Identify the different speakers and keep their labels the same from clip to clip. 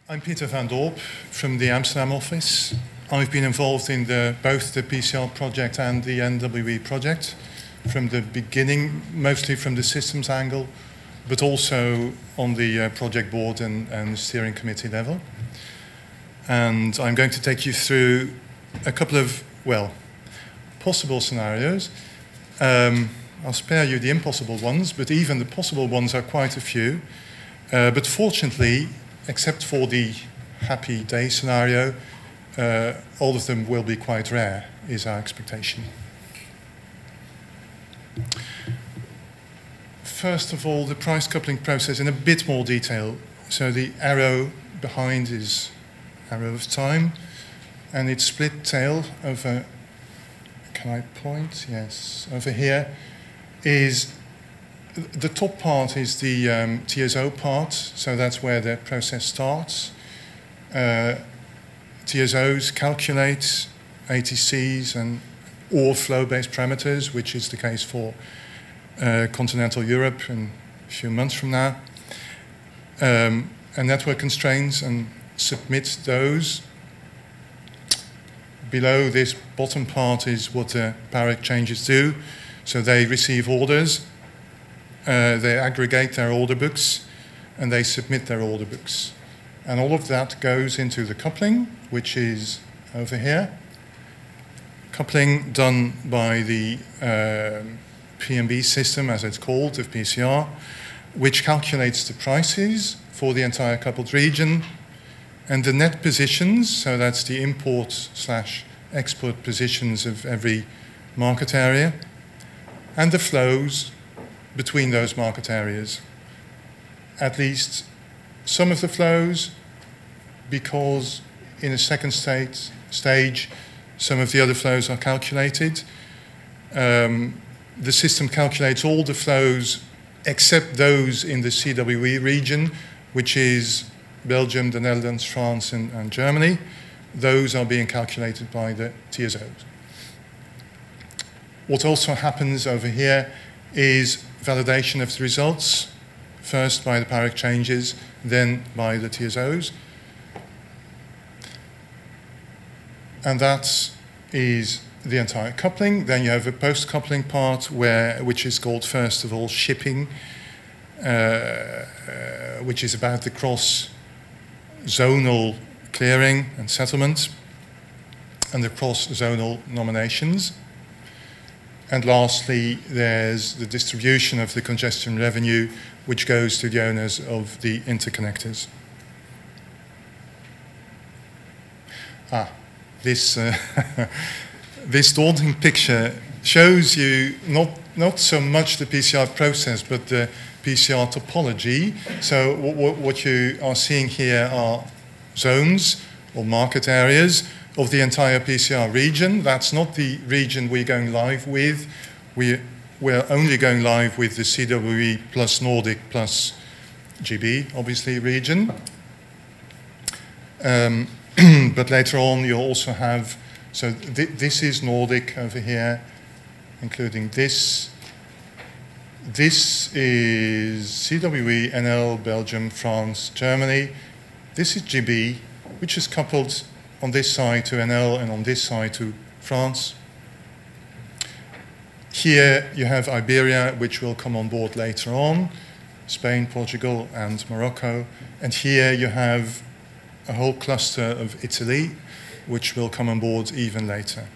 Speaker 1: I'm Peter van Dorp from the Amsterdam office. I've been involved in both the PCR project and the NWE project from the beginning, mostly from the systems angle, but also on the project board and steering committee level. And I'm going to take you through a couple of, well, possible scenarios. I'll spare you the impossible ones, but even the possible ones are quite a few. But fortunately, except for the happy day scenario, all of them will be quite rare, is our expectation. First of all, the price coupling process in a bit more detail. So the arrow behind is arrow of time, and its split tail over, can I point? Yes, over here is, the top part is the TSO part, so that's where the process starts. TSOs calculate ATCs and or flow-based parameters, which is the case for continental Europe in a few months from now. And network constraints and submit those. Below this bottom part is what the power exchanges do. So they receive orders, they aggregate their order books, and they submit their order books. And all of that goes into the coupling, which is over here. Coupling done by the PMB system, as it's called, of PCR, which calculates the prices for the entire coupled region and the net positions, so that's the import/export positions of every market area, and the flows between those market areas. At least some of the flows, because in a second stage, some of the other flows are calculated. The system calculates all the flows except those in the CWE region, which is Belgium, the Netherlands, France, and Germany. Those are being calculated by the TSOs. What also happens over here is validation of the results, first by the power exchanges, then by the TSOs. And that is the entire coupling. Then you have a post-coupling part, which is called, first of all, shipping, which is about the cross-zonal clearing and settlement, and the cross-zonal nominations. And lastly, there's the distribution of the congestion revenue, which goes to the owners of the interconnectors. This this daunting picture shows you not so much the PCR process, but the PCR topology. So what you are seeing here are zones or market areas of the entire PCR region. That's not the region we're going live with. We're only going live with the CWE plus Nordic plus GB, obviously, region. But later on, you'll also have, so this is Nordic over here, including this. This is CWE, NL, Belgium, France, Germany. This is GB, which is coupled on this side to NL and on this side to France. Here you have Iberia, which will come on board later on, Spain, Portugal, and Morocco. And here you have a whole cluster of Italy, which will come on board even later.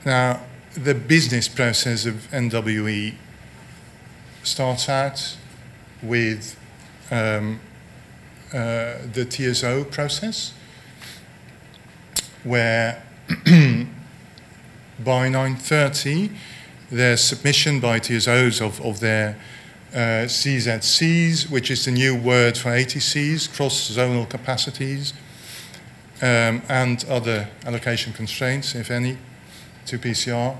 Speaker 1: Now, the business process of NWE starts out with the TSO process, where by 9:30, there's submission by TSOs of their CZCs, which is the new word for ATCs, cross-zonal capacities, and other allocation constraints, if any, to PCR.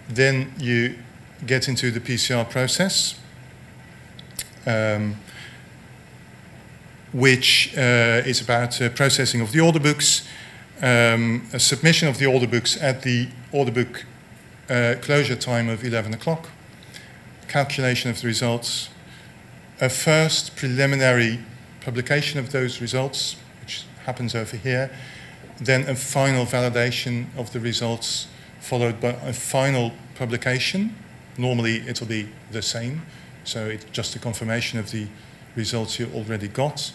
Speaker 1: Then you get into the PCR process, which is about processing of the order books, a submission of the order books at the order book closure time of 11 o'clock, calculation of the results, a first preliminary publication of those results, which happens over here, then a final validation of the results, followed by a final publication. Normally it'll be the same, so it's just a confirmation of the results you already got.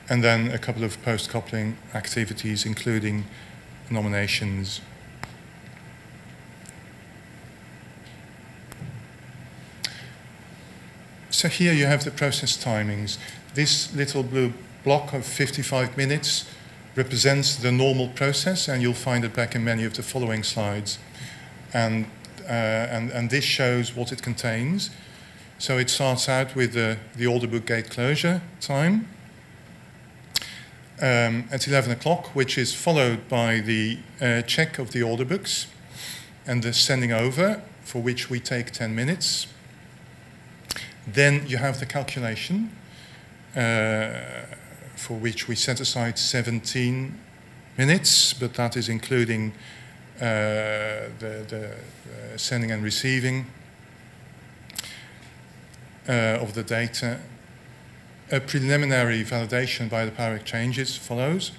Speaker 1: And then a couple of post-coupling activities, including nominations. So here you have the process timings. This little blue block of 55 minutes represents the normal process, and you'll find it back in many of the following slides. And this shows what it contains. So it starts out with the order book gate closure time at 11 o'clock, which is followed by the check of the order books and the sending over, for which we take 10 minutes. Then you have the calculation, for which we set aside 17 minutes, but that is including the sending and receiving of the data. A preliminary validation by the power exchanges follows.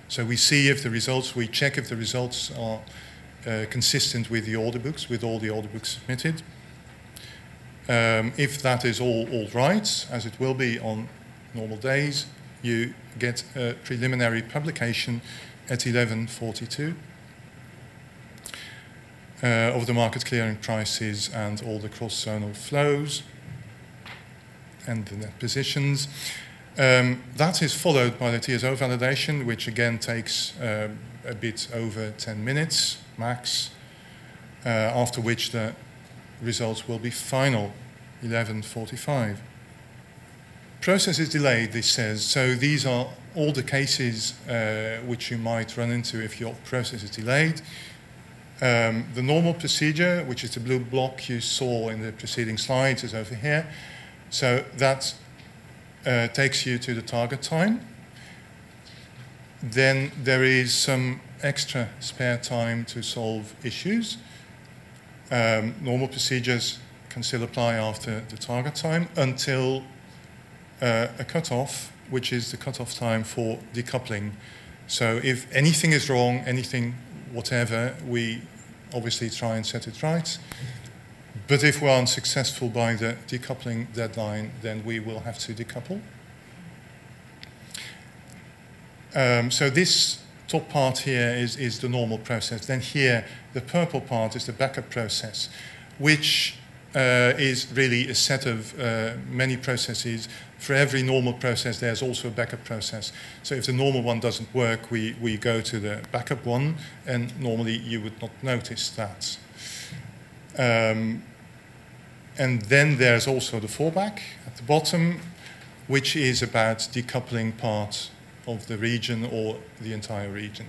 Speaker 1: So we see if the results, we check if the results are consistent with the order books, with all the order books submitted. If that is all right, as it will be on normal days, you get a preliminary publication at 11:42 of the market clearing prices and all the cross-zonal flows and the net positions. That is followed by the TSO validation, which again takes a bit over 10 minutes max, after which the results will be final, 11:45. Process is delayed, this says. So these are all the cases which you might run into if your process is delayed. The normal procedure, which is the blue block you saw in the preceding slides, is over here. So that takes you to the target time. Then there is some extra spare time to solve issues. Normal procedures can still apply after the target time until a cutoff, which is the cutoff time for decoupling. So if anything is wrong, anything, whatever, we obviously try and set it right. But if we are unsuccessful by the decoupling deadline, then we will have to decouple. So this top part here is the normal process. Then here, the purple part is the backup process, which is really a set of many processes. For every normal process, there's also a backup process. So if the normal one doesn't work, we go to the backup one, and normally you would not notice that. And then there's also the fallback at the bottom, which is about decoupling part of the region or the entire region.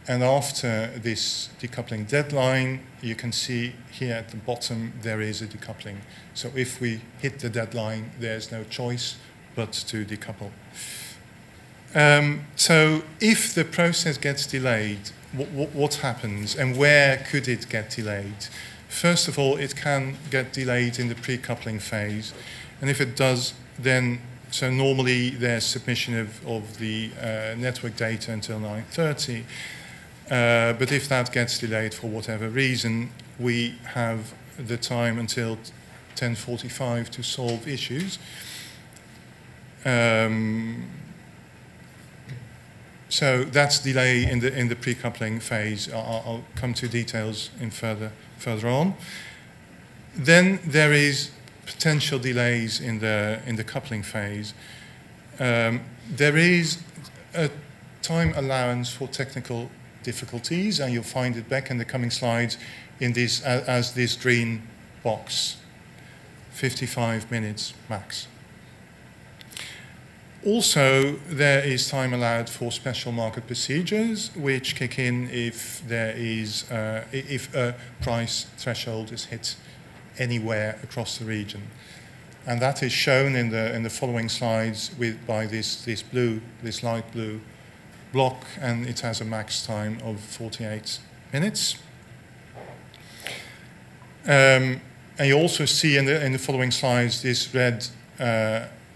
Speaker 1: And after this decoupling deadline, you can see here at the bottom there is a decoupling. So if we hit the deadline, there's no choice but to decouple. So if the process gets delayed, what happens and where could it get delayed? First of all, it can get delayed in the pre-coupling phase. And if it does, then, so normally there's submission of the network data until 9:30. But if that gets delayed for whatever reason, we have the time until 10:45 to solve issues. So that's delay in the pre-coupling phase. I'll come to details in further on. Then there is potential delays in the coupling phase. There is a time allowance for technical difficulties, and you'll find it back in the coming slides in this as this green box, 55 minutes max. Also, there is time allowed for special market procedures, which kick in if there is if a price threshold is hit anywhere across the region, and that is shown in the following slides by this light blue block, and it has a max time of 48 minutes. And you also see in the following slides this red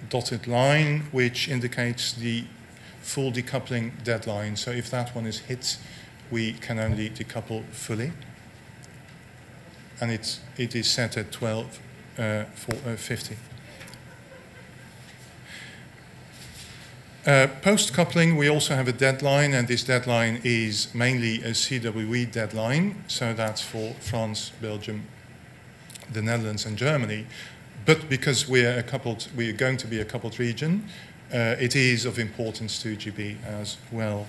Speaker 1: dotted line, which indicates the full decoupling deadline. So if that one is hit, we can only decouple fully. And it is set at 12:50. Post-coupling, we also have a deadline, and this deadline is mainly a CWE deadline. So that's for France, Belgium, the Netherlands, and Germany. But because we are going to be a coupled region, it is of importance to GB as well.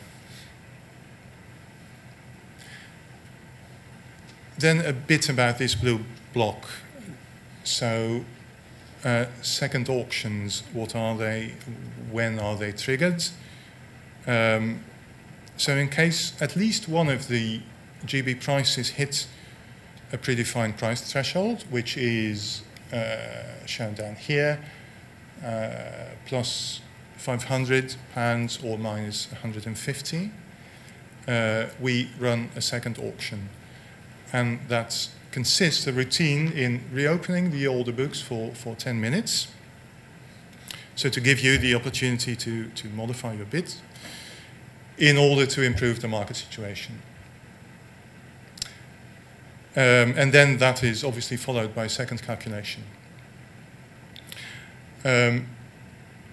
Speaker 1: Then a bit about this blue block. So second auctions, what are they? When are they triggered? So in case at least one of the GB prices hit a predefined price threshold, which is shown down here, plus £500 or minus 150, we run a second auction. And that consists of routine in reopening the order books for 10 minutes. So to give you the opportunity to modify your bid in order to improve the market situation. And then that is obviously followed by a second calculation.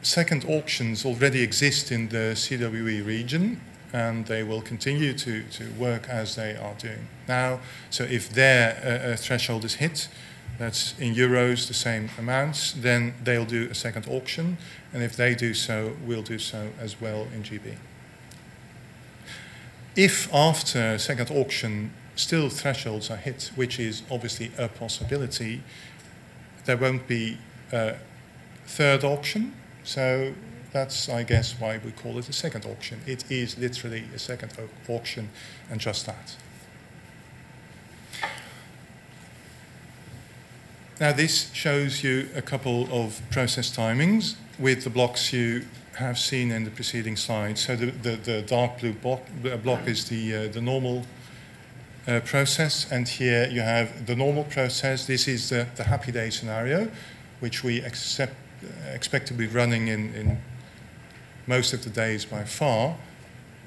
Speaker 1: Second auctions already exist in the CWE region, and they will continue to work as they are doing now. So if their threshold is hit, that's in euros, the same amounts, then they'll do a second auction, and if they do so, we'll do so as well in GB. If after second auction still thresholds are hit, which is obviously a possibility, there won't be a third auction. So that's, I guess, why we call it a second auction. It is literally a second auction, and just that. Now this shows you a couple of process timings with the blocks you have seen in the preceding slide. So the dark blue block is the normal process, and here you have the normal process. This is the happy day scenario, which we expect to be running in most of the days by far.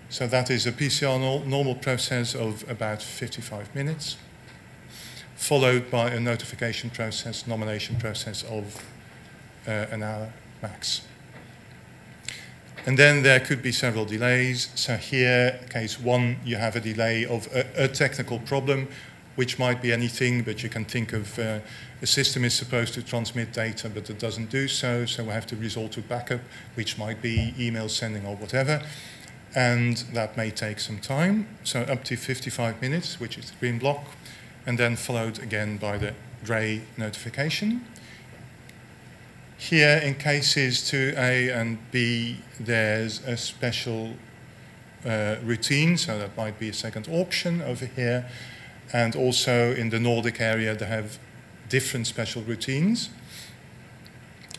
Speaker 1: So that is a PCR normal process of about 55 minutes, followed by a notification process, nomination process of an hour max. And then there could be several delays. So here, case one, you have a delay of a technical problem, which might be anything, but you can think of a system is supposed to transmit data, but it doesn't do so, so we have to resort to backup, which might be email sending or whatever, and that may take some time. So up to 55 minutes, which is the green block, and then followed again by the grey notification. Here, in cases 2A and B, there's a special routine, so that might be a second auction over here. And also in the Nordic area, they have different special routines.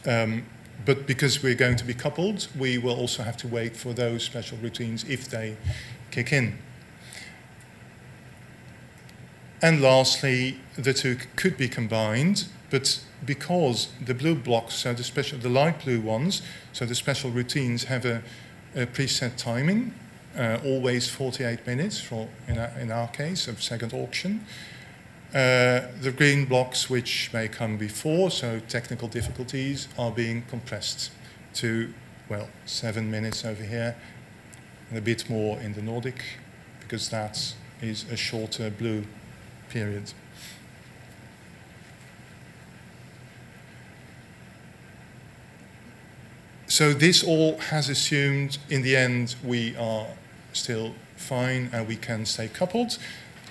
Speaker 1: But because we're going to be coupled, we will also have to wait for those special routines if they kick in. And lastly, the two could be combined, but because the blue blocks, so the light blue ones, so the special routines have a preset timing, always 48 minutes in our case of second auction. The green blocks, which may come before, so technical difficulties, are being compressed to, well, 7 minutes over here, and a bit more in the Nordic, because that is a shorter blue period. So this all has assumed, in the end, we are still fine and we can stay coupled.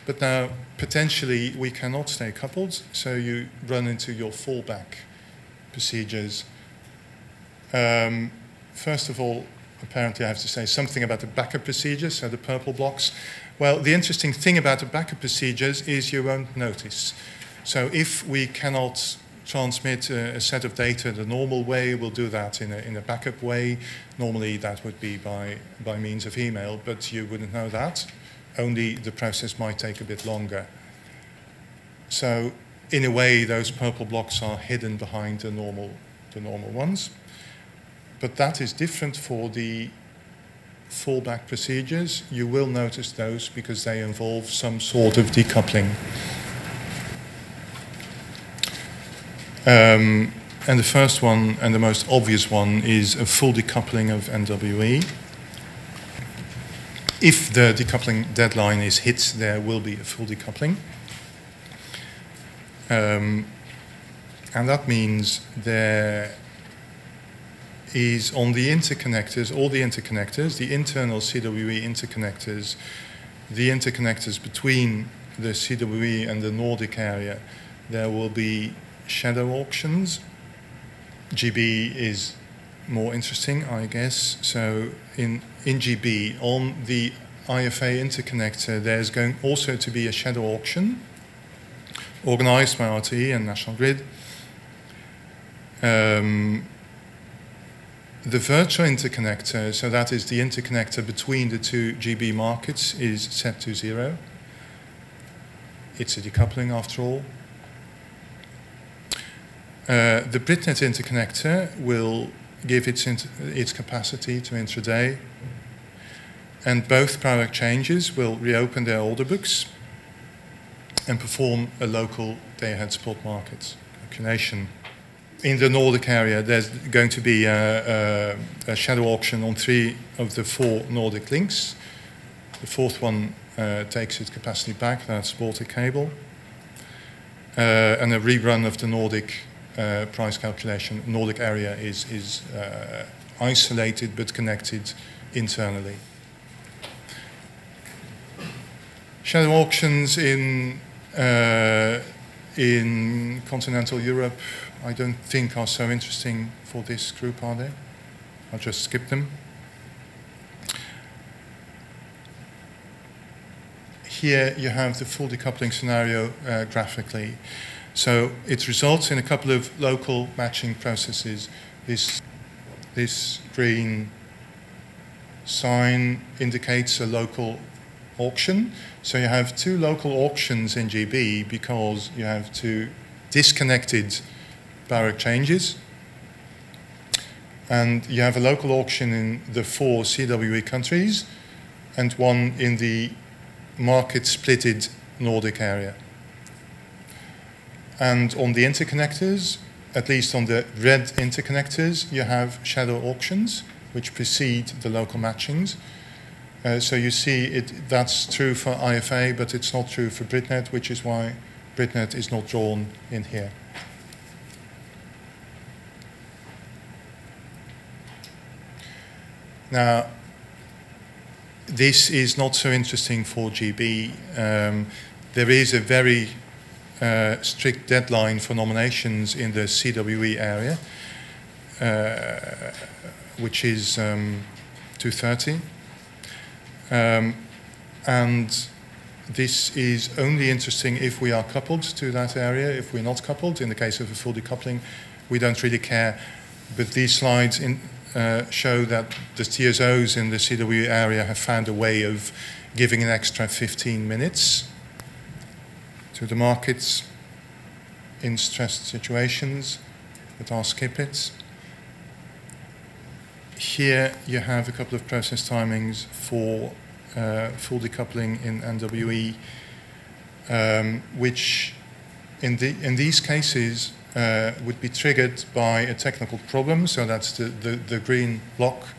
Speaker 1: But now, potentially, we cannot stay coupled, so you run into your fallback procedures. First of all, apparently I have to say something about the backup procedures, so the purple blocks. Well, the interesting thing about the backup procedures is you won't notice. So if we cannot transmit a set of data the normal way, we'll do that in a backup way. Normally that would be by means of email, but you wouldn't know that. Only the process might take a bit longer. So in a way, those purple blocks are hidden behind the normal ones. But that is different for the fallback procedures. You will notice those because they involve some sort of decoupling. And the first one, and the most obvious one, is a full decoupling of NWE. If the decoupling deadline is hit, there will be a full decoupling. And that means there is on the interconnectors, all the interconnectors, the internal CWE interconnectors, the interconnectors between the CWE and the Nordic area, there will be shadow auctions. GB is more interesting, I guess. So in GB, on the IFA interconnector, there's going also to be a shadow auction organized by RTE and National Grid. The virtual interconnector, so that is the interconnector between the two GB markets, is set to 0. It's a decoupling after all. The BritNet interconnector will give its capacity to intraday, and both power exchanges will reopen their order books and perform a local day-ahead spot market calculation. In the Nordic area, there's going to be a shadow auction on 3 of the 4 Nordic links. The 4th one takes its capacity back, that's Baltic Cable, and a rerun of the Nordic price calculation. Nordic area is isolated but connected internally. Shadow auctions in continental Europe, I don't think are so interesting for this group, are they? I'll just skip them. Here you have the full decoupling scenario graphically. So it results in a couple of local matching processes. This green sign indicates a local auction. So you have 2 local auctions in GB because you have 2 disconnected power exchanges. And you have a local auction in the 4 CWE countries and one in the market-splitted Nordic area. And on the interconnectors, at least on the red interconnectors, you have shadow auctions, which precede the local matchings. So you see that's true for IFA, but it's not true for BritNet, which is why BritNet is not drawn in here. Now, this is not so interesting for GB. There is a very strict deadline for nominations in the CWE area, which is 2:30. And this is only interesting if we are coupled to that area. If we're not coupled, in the case of a full decoupling, we don't really care. But these slides show that the TSOs in the CWE area have found a way of giving an extra 15 minutes to the markets in stressed situations, but I'll skip it. Here you have a couple of process timings for full decoupling in NWE, which in these cases would be triggered by a technical problem, so that's the green block,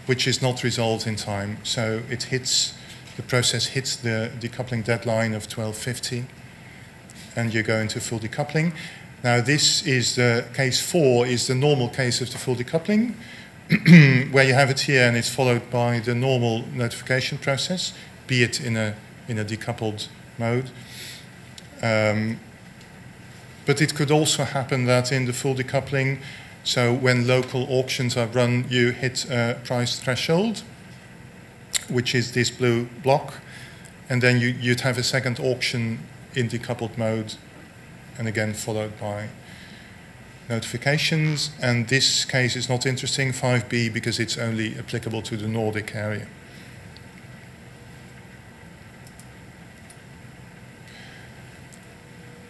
Speaker 1: which is not resolved in time. So the process hits the decoupling deadline of 12:50, and you go into full decoupling. Now this is case 4 is the normal case of the full decoupling, where you have it here and it's followed by the normal notification process, be it in a decoupled mode. But it could also happen that in the full decoupling, so when local auctions are run, you hit a price threshold, which is this blue block, and then you'd have a second auction in decoupled mode, and again followed by notifications. And this case is not interesting, 5B, because it's only applicable to the Nordic area.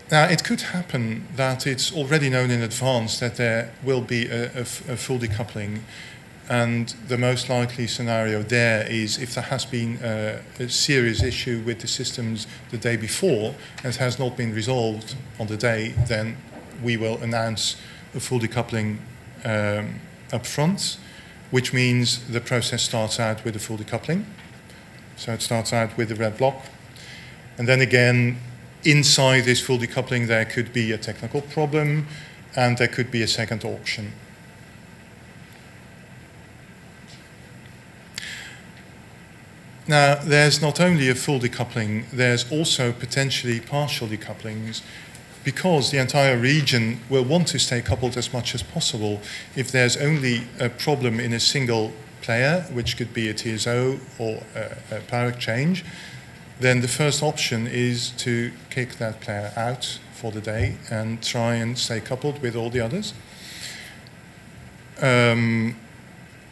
Speaker 1: Now, it could happen that it's already known in advance that there will be a full decoupling, and the most likely scenario there is if there has been a serious issue with the systems the day before and it has not been resolved on the day, then we will announce a full decoupling up front, which means the process starts out with a full decoupling. So it starts out with the red block. And then again, inside this full decoupling, there could be a technical problem and there could be a second auction. Now, there's not only a full decoupling, there's also potentially partial decouplings, because the entire region will want to stay coupled as much as possible. If there's only a problem in a single player, which could be a TSO or a PARC change, then the first option is to kick that player out for the day and try and stay coupled with all the others.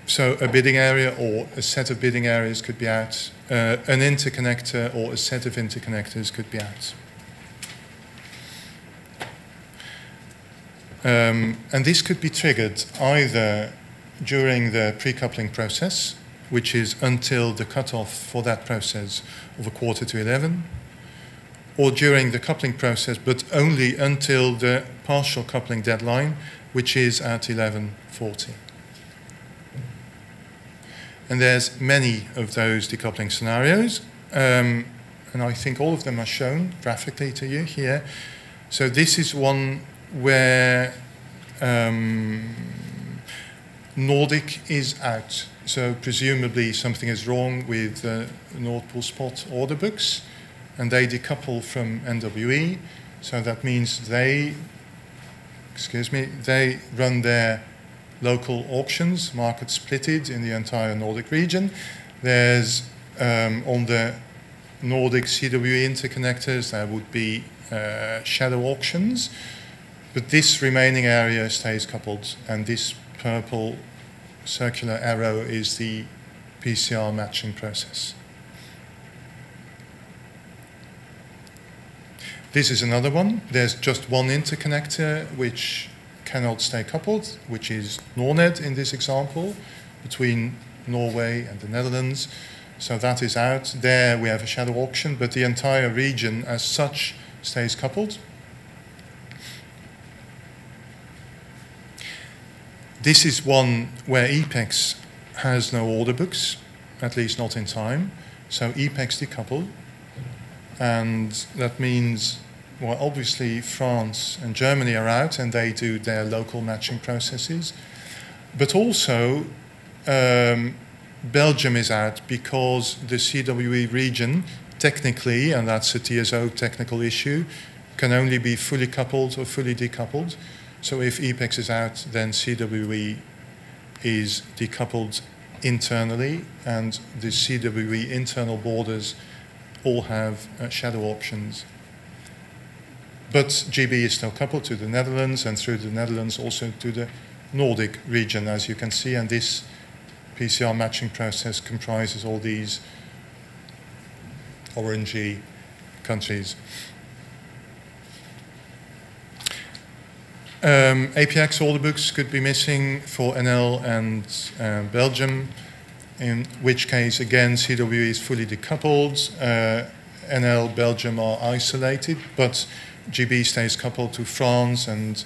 Speaker 1: So a bidding area or a set of bidding areas could be out. An interconnector or a set of interconnectors could be out. And this could be triggered either during the pre-coupling process, which is until the cutoff for that process of 11:15, or during the coupling process, but only until the partial coupling deadline, which is at 11:40. And there's many of those decoupling scenarios, and I think all of them are shown graphically to you here. So this is one where Nordic is out. So presumably something is wrong with the Nord Pool Spot order books, and they decouple from NWE. So that means they run their local auctions, market splitted in the entire Nordic region. There's on the Nordic CWE interconnectors, there would be shadow auctions, but this remaining area stays coupled, and this purple circular arrow is the PCR matching process. This is another one. There's just one interconnector which cannot stay coupled, which is Norned in this example, between Norway and the Netherlands. So that is out. There we have a shadow auction, but the entire region as such stays coupled. This is one where EPEX has no order books, at least not in time. So EPEX decoupled. And that means, well, obviously France and Germany are out and they do their local matching processes. But also Belgium is out because the CWE region technically, and that's a TSO technical issue, can only be fully coupled or fully decoupled. So if EPEX is out, then CWE is decoupled internally, and the CWE internal borders all have shadow options. But GB is still coupled to the Netherlands, and through the Netherlands also to the Nordic region, as you can see, and this PCR matching process comprises all these orangey countries. APX order books could be missing for NL and Belgium, in which case, again, CWE is fully decoupled. NL, Belgium are isolated, but GB stays coupled to France, and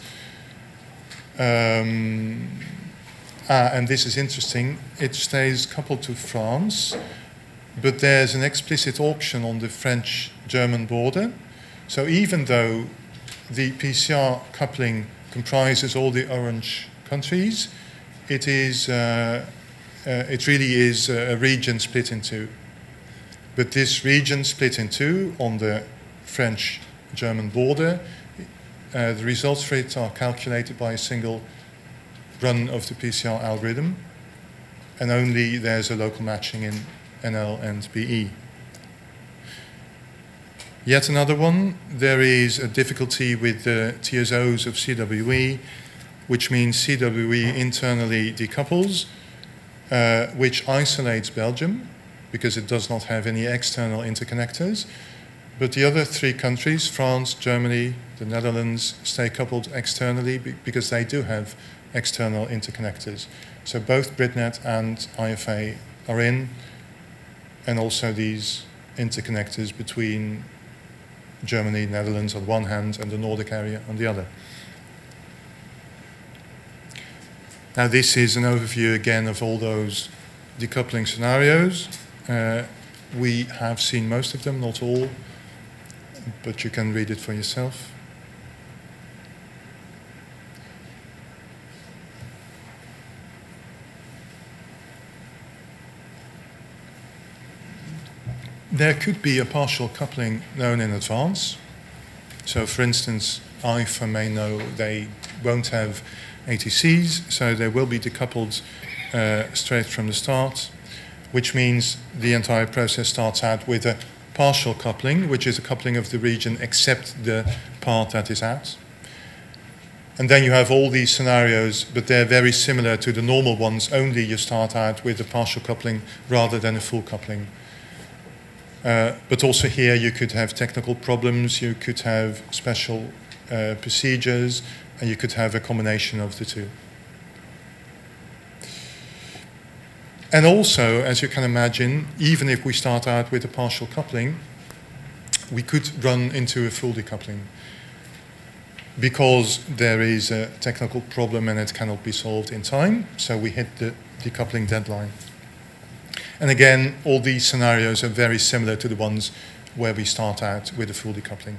Speaker 1: this is interesting, it stays coupled to France, but there's an explicit auction on the French-German border. So even though the PCR coupling comprises all the orange countries, it really is a region split in two. But this region split in two on the French-German border, the results for it are calculated by a single run of the PCR algorithm, and only there's a local matching in NL and BE. Yet another one, there is a difficulty with the TSOs of CWE, which means CWE internally decouples, which isolates Belgium, because it does not have any external interconnectors. But the other three countries, France, Germany, the Netherlands stay coupled externally because they do have external interconnectors. So both BritNet and IFA are in, and also these interconnectors between Germany, Netherlands on one hand, and the Nordic area on the other. Now this is an overview again of all those decoupling scenarios. We have seen most of them, not all, but you can read it for yourself. There could be a partial coupling known in advance. So for instance, IFA may know they won't have ATCs, so they will be decoupled straight from the start, which means the entire process starts out with a partial coupling, which is a coupling of the region except the part that is out. And then you have all these scenarios, but they're very similar to the normal ones, only you start out with a partial coupling rather than a full coupling. But also here you could have technical problems, you could have special procedures, and you could have a combination of the two. And also, as you can imagine, even if we start out with a partial coupling, we could run into a full decoupling because there is a technical problem and it cannot be solved in time, so we hit the decoupling deadline. And again, all these scenarios are very similar to the ones where we start out with a full decoupling.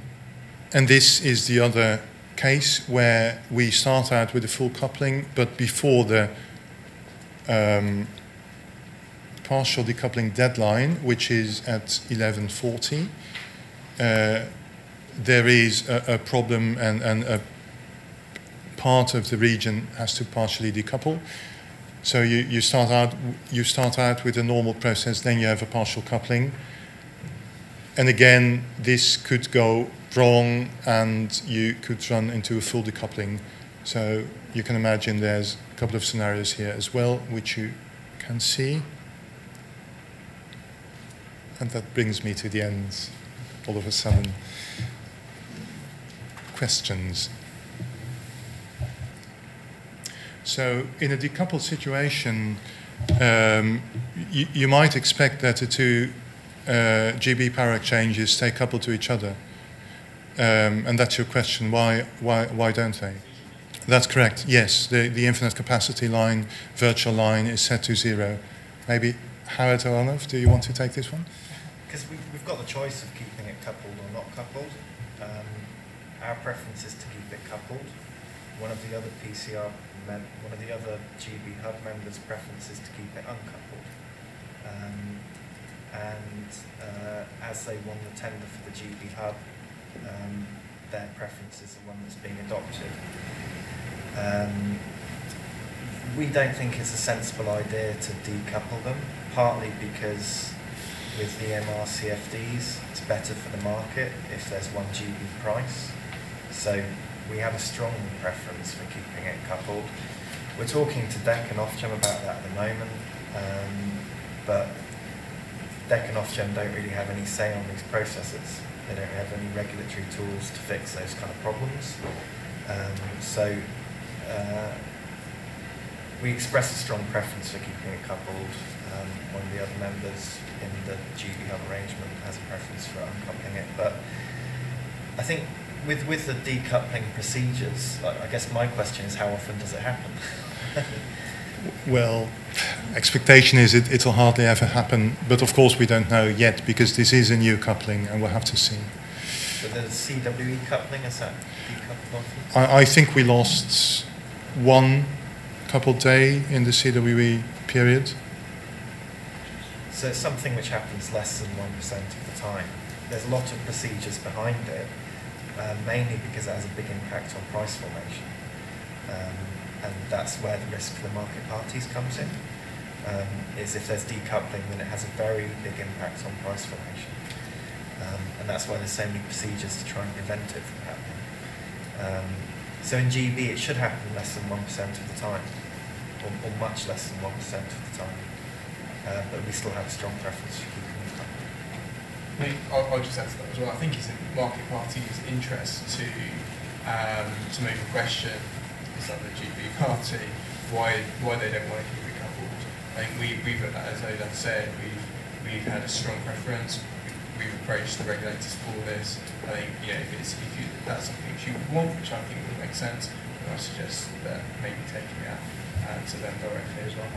Speaker 1: And this is the other case where we start out with a full coupling, but before the partial decoupling deadline, which is at 11:40, there is a problem and a part of the region has to partially decouple. So you start out with a normal process, then you have a partial coupling. And again, this could go wrong and you could run into a full decoupling. So you can imagine there's a couple of scenarios here as well, which you can see. And that brings me to the end, all of a sudden. Questions? So in a decoupled situation, you might expect that the two GB power exchanges stay coupled to each other. And that's your question, why don't they? That's correct, yes. The infinite capacity line, virtual line, is set to 0. Maybe Howard or Arnav, do you want to take this one?
Speaker 2: Because we've got the choice of keeping it coupled or not coupled. Our preference is to keep it coupled. One of the other GB hub members' preference is to keep it uncoupled. As they won the tender for the GB hub, their preference is the one that's being adopted. We don't think it's a sensible idea to decouple them, partly because with the MRCFDs, it's better for the market if there's 1 GB price. So we have a strong preference for keeping it coupled. We're talking to DEC and Ofgem about that at the moment, but DEC and Ofgem don't really have any say on these processes. They don't have any regulatory tools to fix those kind of problems. We express a strong preference for keeping it coupled. One of the other members in the GB hub arrangement has a preference for uncoupling it, but I think with the decoupling procedures, I guess my question is, how often does it happen?
Speaker 1: Well, expectation is it'll hardly ever happen, but of course we don't know yet because this is a new coupling and we'll have to see.
Speaker 2: But the CWE coupling, is that decoupled often?
Speaker 1: I think we lost 1 coupled day in the CWE period.
Speaker 2: So it's something which happens less than 1% of the time. There's a lot of procedures behind it, mainly because it has a big impact on price formation. And that's where the risk for the market parties comes in. Is if there's decoupling, then it has a very big impact on price formation. And that's why there's so many procedures to try and prevent it from happening. So in GB, it should happen less than 1% of the time, or much less than 1% of the time. But we still have a strong preference for keeping it coupled.
Speaker 3: I mean, I'll just add to that as well. I think it's in market parties' interest to make a question, is that the GB party, why they don't want to keep it coupled. I think we've as Olaf said, we've had a strong preference. We've approached the regulators for this. I think if that's something that you would want, which I think would make sense, then I suggest that maybe taking that to them directly as well.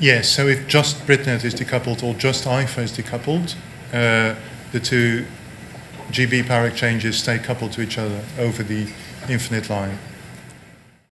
Speaker 1: Yes, so if just BritNet is decoupled or just IFA is decoupled, the two GB power exchanges stay coupled to each other over the infinite line.